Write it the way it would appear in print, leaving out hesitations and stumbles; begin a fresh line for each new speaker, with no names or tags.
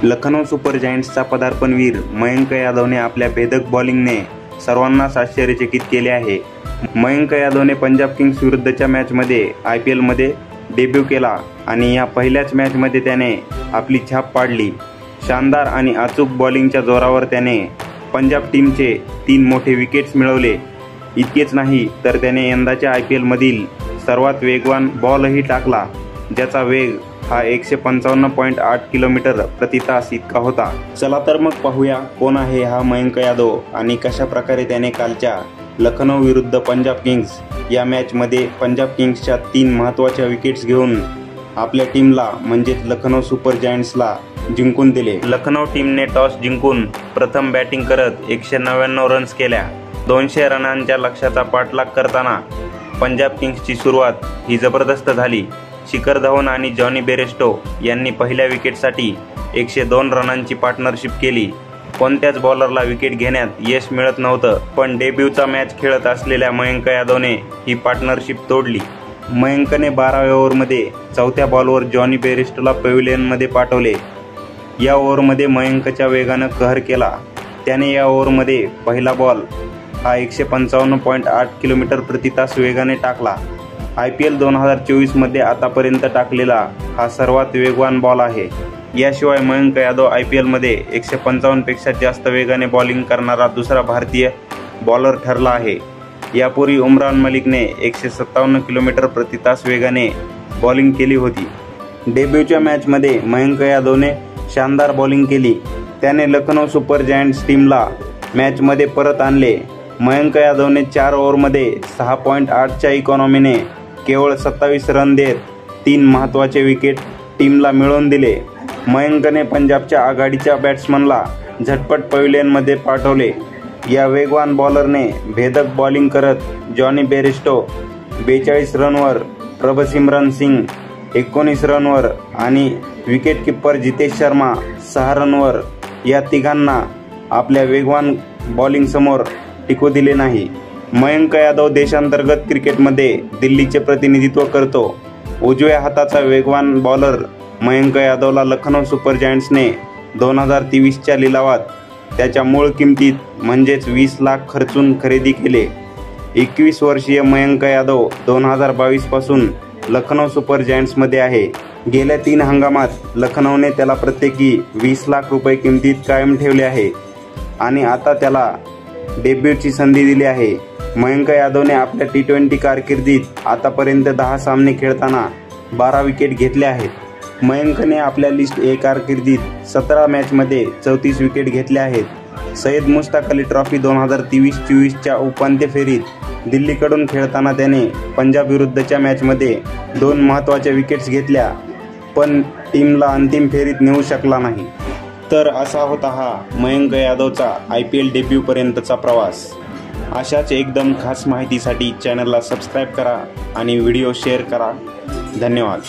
Lucknow super जायंट्सचा पदार्पणवीर Mayank यादवने आपल्या भेदक बॉलिंगने सर्वांनाच आश्चर्यचकित केले आहे। मयंक यादवने पंजाब किंग्स विरुद्धच्या मॅचमध्ये IPLमध्ये डेब्यू केला आणि या पहिल्याच मॅचमध्ये त्याने आपली छाप पाडली। शानदार आणि अचूक बॉलिंगच्या जोरावर त्याने पंजाब टीमचे 3 मोठे विकेट्स मिळवले। इतकेच नाही तर त्याने यंदाच्या IPLमधील सर्वात वेगवान बॉलही टाकला, ज्याचा वेग हा 155.8 किलोमीटर प्रति तास इतका होता। चला तर मग पाहूया कोण आहे हा मयंक यादव आणि कशा प्रकारे त्याने कालच्या लखनौ विरुद्ध पंजाब किंग्स या मॅचमध्ये पंजाब किंग्सच्या 3 महत्त्वाच्या विकेट्स घेऊन आपल्या टीमला म्हणजेच लखनौ सुपर जायंट्सला जिंकून दिले। लखनौ टीमने टॉस जिंकून प्रथम बॅटिंग करत 199 रन्स केल्या। 200 रनांच्या लक्ष्याचा पाठलाग करताना पंजाब किंग्सची सुरुवात ही जबरदस्त झाली। शिखर धवन आणि जॉनी बेरेस्टो यांनी पहिल्या विकेटसाठी 102 रनांची पार्टनरशिप केली। कोणत्याच बॉलरला विकेट घेण्यात यश मिळत नव्हतं, पण डेब्यूचा मॅच खेळत असलेल्या मयंक यादवने ही पार्टनरशिप तोडली। मयंकने 12व्या ओव्हरमध्ये 4थ्या बॉलवर जॉनी बेरेस्टोला पॅव्हिलियनमध्ये पाठवले। या ओव्हरमध्ये मयंकच्या वेगानं कहर केला। त्याने या ओव्हरमध्ये पहिला बॉल हा 155.8 किलोमीटर प्रति तास वेगाने टाकला। IPL 2024 मध्ये आतापर्यंत टाकलेला हा सर्वात वेगवान बॉल आहे। याशिवाय मयंक यादव IPL मध्ये 155 पेक्षा जास्त वेगाने बॉलिंग करणारा दुसरा भारतीय बॉलर ठरला आहे। यापूर्वी उमरान मलिकने 157 किलोमीटर प्रति तास वेगाने बॉलिंग केली होती। डेब्यूच्या मॅचमध्ये मयंक यादवने शानदार बॉलिंग केली। त्याने लखनौ सुपर जायंट्स टीमला मॅचमध्ये परत आणले। मयंक यादवने 4 ओव्हरमध्ये 6.8च्या इकॉनॉमीने केवळ 27 रन देत 3 महत्त्वाचे विकेट टीमला मिळवून दिले। मयंकने पंजाबच्या आघाडीच्या बॅट्समनला झटपट पॅव्हिलियनमध्ये पाठवले। या वेगवान बॉलरने भेदक बॉलिंग करत जॉनी बेरेस्टो 42 रनवर, प्रभसिमरन सिंग 19 रनवर आणि विकेटकीपर जितेश शर्मा 6 रनवर या तिघांना आपल्या वेगवान बॉलिंग समोर टिकू दिले नाही। मयंक यादव देशांतर्गत क्रिकेटमध्ये दिल्लीचे प्रतिनिधित्व करतो। उजव्या हाताचा वेगवान बॉलर मयंक यादवला लखनौ सुपर जायंट्सने 2023च्या लिलावात त्याच्या मूळ किमतीत म्हणजेच 20 लाख खर्चून खरेदी केले। 21 वर्षीय मयंक यादव 2022 पासून लखनौ सुपर जायंट्समध्ये आहे। गेल्या 3 हंगामात लखनौने त्याला प्रत्येकी 20 लाख रुपये किमतीत कायम ठेवले आहे आणि आता त्याला डेब्यूची संधी दिली आहे। मयंक यादवने आपल्या T20 कारकिर्दीत आतापर्यंत 10 सामने खेळताना 12 विकेट घेतल्या आहेत। मयंकने आपल्या लिस्ट A कारकिर्दीत 17 मॅचमध्ये 34 विकेट घेतल्या आहेत। सय्यद मुश्ताक अली ट्रॉफी 2023-24च्या उपांत्य फेरीत दिल्लीकडून खेळताना त्याने पंजाब विरुद्धच्या मॅचमध्ये 2 महत्त्वाच्या विकेट्स घेतल्या, पण टीमला अंतिम फेरीत नेऊ शकला नाही। तर असा होता हा मयंक यादवचा IPL डेब्यूपर्यंतचा प्रवास। अशाच एकदम खास माहितीसाठी चॅनलला सबस्क्राईब करा आणि व्हिडिओ शेअर करा। धन्यवाद।